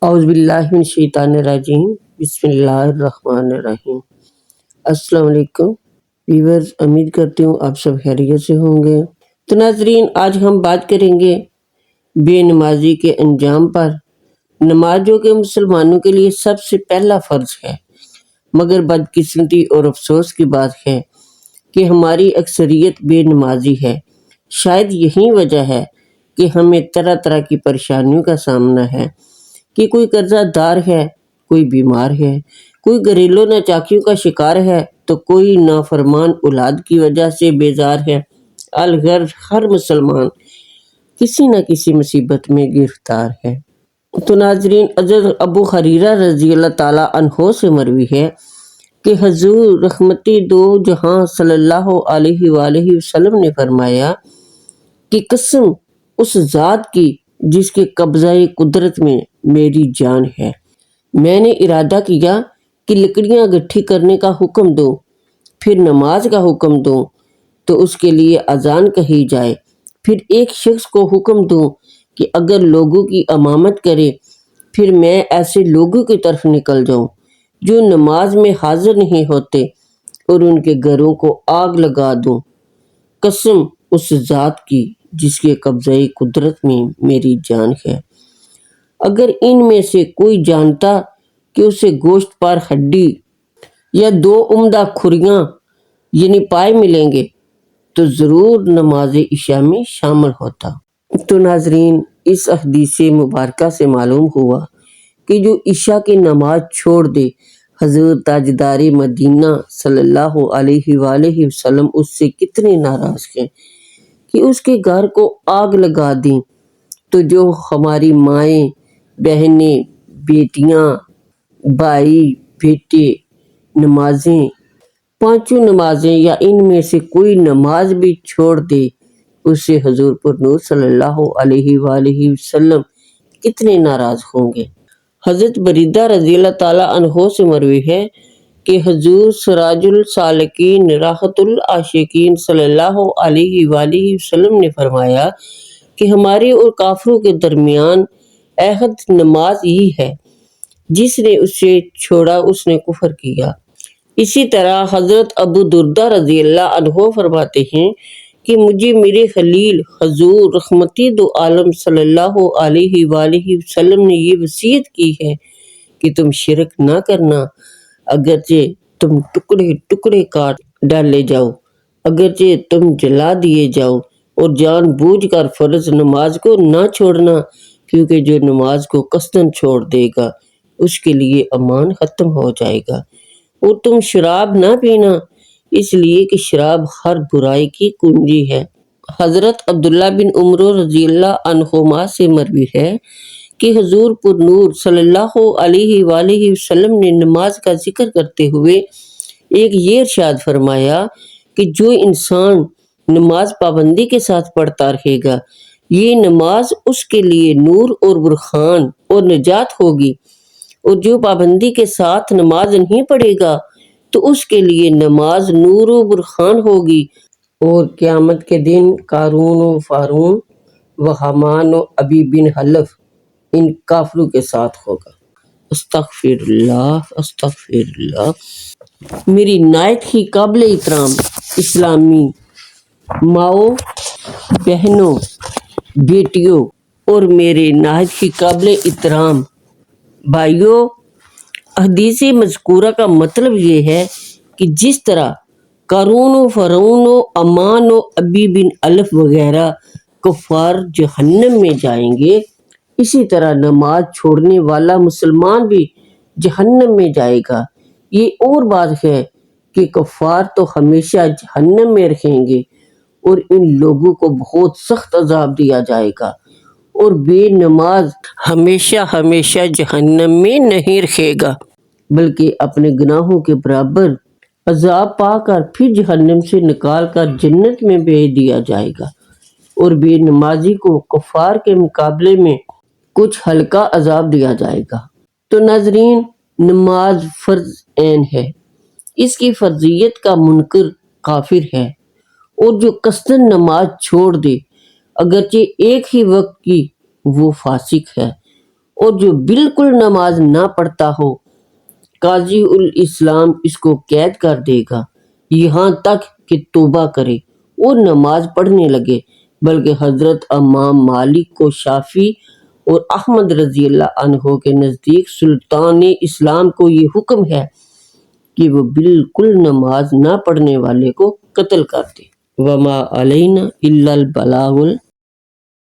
اعوذ باللہ من الشیطان الرجیم بسم اللہ الرحمن الرحیم۔ السلام علیکم ویورز، امید کرتی ہوں آپ سب خیریت سے ہوں گے۔ تو ناظرین، آج ہم بات کریں گے بے نمازی کے انجام پر۔ نماز جو کہ مسلمانوں کے لیے سب سے پہلا فرض ہے، مگر بدقسمتی اور افسوس کی بات ہے کہ ہماری اکثریت بے نمازی ہے۔ شاید یہی وجہ ہے کہ ہمیں طرح طرح کی پریشانیوں کا سامنا ہے کہ کوئی قرضہ دار ہے، کوئی بیمار ہے، کوئی گھریلو ناچاکیوں کا شکار ہے، تو کوئی نافرمان اولاد کی وجہ سے بیزار ہے۔ الغرض ہر مسلمان کسی نہ کسی مصیبت میں گرفتار ہے۔ تو ناظرین، حضرت ابو ہریرہ رضی اللہ تعالیٰ عنہ سے مروی ہے کہ حضور رحمتی دو جہاں صلی اللہ علیہ وآلہ وسلم نے فرمایا کہ قسم اس ذات کی جس کے قبضہ قدرت میں میری جان ہے، میں نے ارادہ کیا کہ لکڑیاں گٹھی کرنے کا حکم دوں، پھر نماز کا حکم دوں تو اس کے لیے اذان کہی جائے، پھر ایک شخص کو حکم دوں کہ اگر لوگوں کی امامت کرے، پھر میں ایسے لوگوں کی طرف نکل جاؤں جو نماز میں حاضر نہیں ہوتے اور ان کے گھروں کو آگ لگا دوں۔ قسم اس ذات کی جس کے قبضہ قدرت میں میری جان ہے، اگر ان میں سے کوئی جانتا کہ اسے گوشت پر ہڈی یا دو عمدہ کھریاں یعنی پائے ملیں گے تو ضرور نماز عشاء میں شامل ہوتا۔ تو ناظرین، اس حدیث مبارکہ سے معلوم ہوا کہ جو عشاء کی نماز چھوڑ دے، حضرت تاجدار مدینہ صلی اللہ علیہ وآلہ وسلم اس سے کتنے ناراض ہیں کہ اس کے گھر کو آگ لگا دیں۔ تو جو ہماری مائیں، بہنیں، بیٹیاں، بھائی، بیٹے نمازیں، پانچوں نمازیں یا ان میں سے کوئی نماز بھی چھوڑ دے، اس سے حضور پر نور صلی اللہ علیہ وآلہ وسلم کتنے ناراض ہوں گے۔ حضرت بریدہ رضی اللہ تعالیٰ عنہ سے مروی ہے کہ حضور سراج السالکین راحت العاشقین صلی اللہ علیہ وآلہ وسلم نے فرمایا کہ ہمارے اور کافروں کے درمیان عہد نماز ہی ہے، جس نے اسے چھوڑا اس نے کفر کیا۔ اسی طرح حضرت ابو دردہ رضی اللہ عنہ فرماتے ہیں کہ مجھے میرے خلیل حضور رحمتی دو عالم صلی اللہ علیہ وآلہ وسلم نے یہ وصیت کی ہے کہ تم شرک نہ کرنا، اگرچہ تم ٹکڑے ٹکڑے کاٹ ڈالے جاؤ، اگرچہ تم جلا دیے جاؤ، اور جان بوجھ کر فرض نماز کو نہ چھوڑنا، کیونکہ جو نماز کو قصداً چھوڑ دے گا اس کے لیے امان ختم ہو جائے گا۔ اور تم شراب نہ پینا، اس لیے کہ شراب ہر برائی کی کنجی ہے۔ حضرت عبداللہ بن عمر رضی اللہ عنہما سے مروی ہے کہ حضور پر نور صلی اللہ علیہ وآلہ وسلم نے نماز کا ذکر کرتے ہوئے ایک یہ ارشاد فرمایا کہ جو انسان نماز پابندی کے ساتھ پڑھتا رہے گا، یہ نماز اس کے لیے نور اور برہان اور نجات ہوگی، اور جو پابندی کے ساتھ نماز نہیں پڑھے گا تو اس کے لیے نماز نور و برہان ہوگی، اور قیامت کے دن قارون و فارون و حامان و ابی بن حلف ان کافروں کے ساتھ ہوگا۔ استغفر اللہ استغفر اللہ۔ میری نہایت ہی قابل احترام اسلامی ماؤں، بہنوں، بیٹیوں اور میرے نہایت ہی قابل احترام بھائیوں، حدیث مذکورہ کا مطلب یہ ہے کہ جس طرح قارون و فرعون و امان و ابی بن الف وغیرہ کفار جہنم میں جائیں گے، اسی طرح نماز چھوڑنے والا مسلمان بھی جہنم میں جائے گا۔ یہ اور بات ہے کہ کفار تو ہمیشہ جہنم میں رہیں گے اور ان لوگوں کو بہت سخت عذاب دیا جائے گا، اور بے نماز ہمیشہ ہمیشہ جہنم میں نہیں رہے گا، بلکہ اپنے گناہوں کے برابر عذاب پا کر پھر جہنم سے نکال کر جنت میں بھیج دیا جائے گا، اور بے نمازی کو کفار کے مقابلے میں کچھ ہلکا عذاب دیا جائے گا۔ تو ناظرین، نماز فرض عین ہے، اس کی فرضیت کا منکر کافر ہے، اور جو قصداً نماز چھوڑ دے اگرچہ ایک ہی وقت کی، وہ فاسق ہے، اور جو بالکل نماز نہ پڑھتا ہو قاضی الاسلام اس کو قید کر دے گا یہاں تک کہ توبہ کرے اور نماز پڑھنے لگے۔ بلکہ حضرت امام مالک کو شافعی اور احمد رضی اللہ عنہ کے نزدیک سلطان اسلام کو یہ حکم ہے کہ وہ بالکل نماز نہ پڑھنے والے کو قتل کر دے۔ وما علینا الا البلاغ